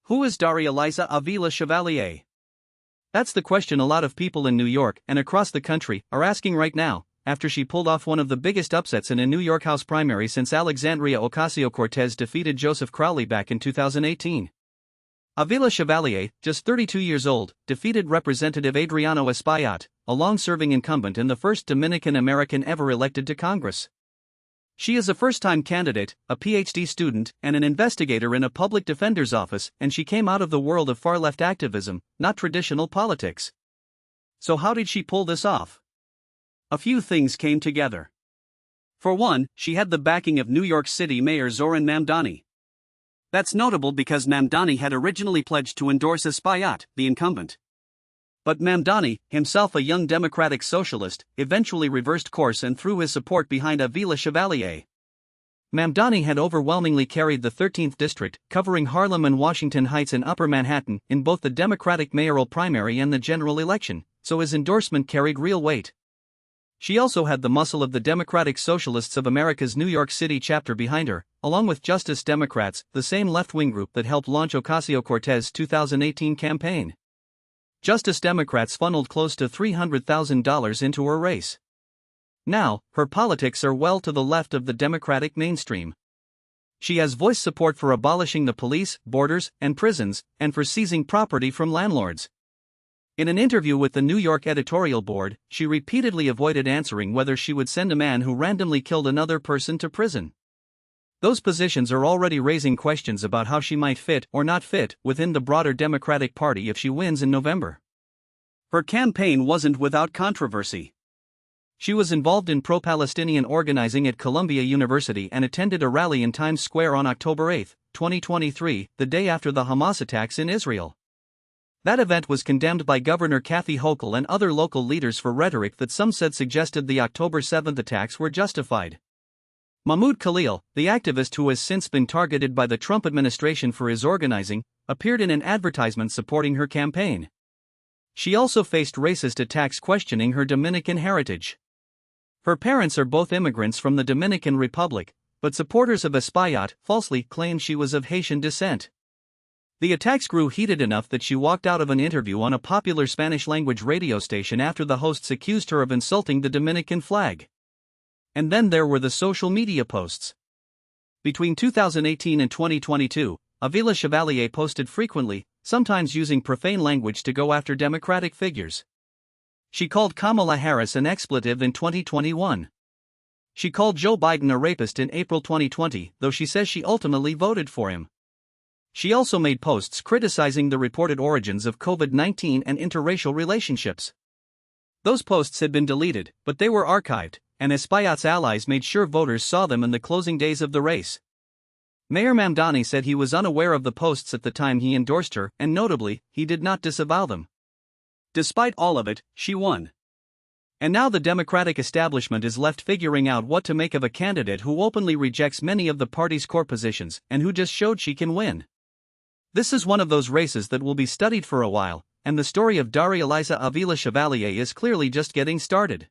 Who is Darializa Avila Chevalier? That's the question a lot of people in New York and across the country are asking right now, after she pulled off one of the biggest upsets in a New York House primary since Alexandria Ocasio-Cortez defeated Joseph Crowley back in 2018. Avila Chevalier, just 32 years old, defeated Representative Adriano Espaillat, a long-serving incumbent and the first Dominican-American ever elected to Congress. She is a first-time candidate, a PhD student, and an investigator in a public defender's office, and she came out of the world of far-left activism, not traditional politics. So how did she pull this off? A few things came together. For one, she had the backing of New York City Mayor Zoran Mamdani. That's notable because Mamdani had originally pledged to endorse Espaillat, the incumbent. But Mamdani, himself a young democratic socialist, eventually reversed course and threw his support behind Avila Chevalier. Mamdani had overwhelmingly carried the 13th district, covering Harlem and Washington Heights and Upper Manhattan, in both the Democratic mayoral primary and the general election, so his endorsement carried real weight. She also had the muscle of the Democratic Socialists of America's New York City chapter behind her, along with Justice Democrats, the same left-wing group that helped launch Ocasio-Cortez's 2018 campaign. Justice Democrats funneled close to $300,000 into her race. Now, her politics are well to the left of the Democratic mainstream. She has voiced support for abolishing the police, borders, and prisons, and for seizing property from landlords. In an interview with the New York editorial board, she repeatedly avoided answering whether she would send a man who randomly killed another person to prison. Those positions are already raising questions about how she might fit or not fit within the broader Democratic Party if she wins in November. Her campaign wasn't without controversy. She was involved in pro-Palestinian organizing at Columbia University and attended a rally in Times Square on October 8, 2023, the day after the Hamas attacks in Israel. That event was condemned by Governor Kathy Hochul and other local leaders for rhetoric that some said suggested the October 7 attacks were justified. Mahmoud Khalil, the activist who has since been targeted by the Trump administration for his organizing, appeared in an advertisement supporting her campaign. She also faced racist attacks questioning her Dominican heritage. Her parents are both immigrants from the Dominican Republic, but supporters of Espaillat falsely claimed she was of Haitian descent. The attacks grew heated enough that she walked out of an interview on a popular Spanish-language radio station after the hosts accused her of insulting the Dominican flag. And then there were the social media posts. Between 2018 and 2022, Avila Chevalier posted frequently, sometimes using profane language to go after Democratic figures. She called Kamala Harris an expletive in 2021. She called Joe Biden a rapist in April 2020, though she says she ultimately voted for him. She also made posts criticizing the reported origins of COVID-19 and interracial relationships. Those posts had been deleted, but they were archived, and Espaillat's allies made sure voters saw them in the closing days of the race. Mayor Mamdani said he was unaware of the posts at the time he endorsed her, and notably, he did not disavow them. Despite all of it, she won. And now the Democratic establishment is left figuring out what to make of a candidate who openly rejects many of the party's core positions, and who just showed she can win. This is one of those races that will be studied for a while, and the story of Darializa Avila Chevalier is clearly just getting started.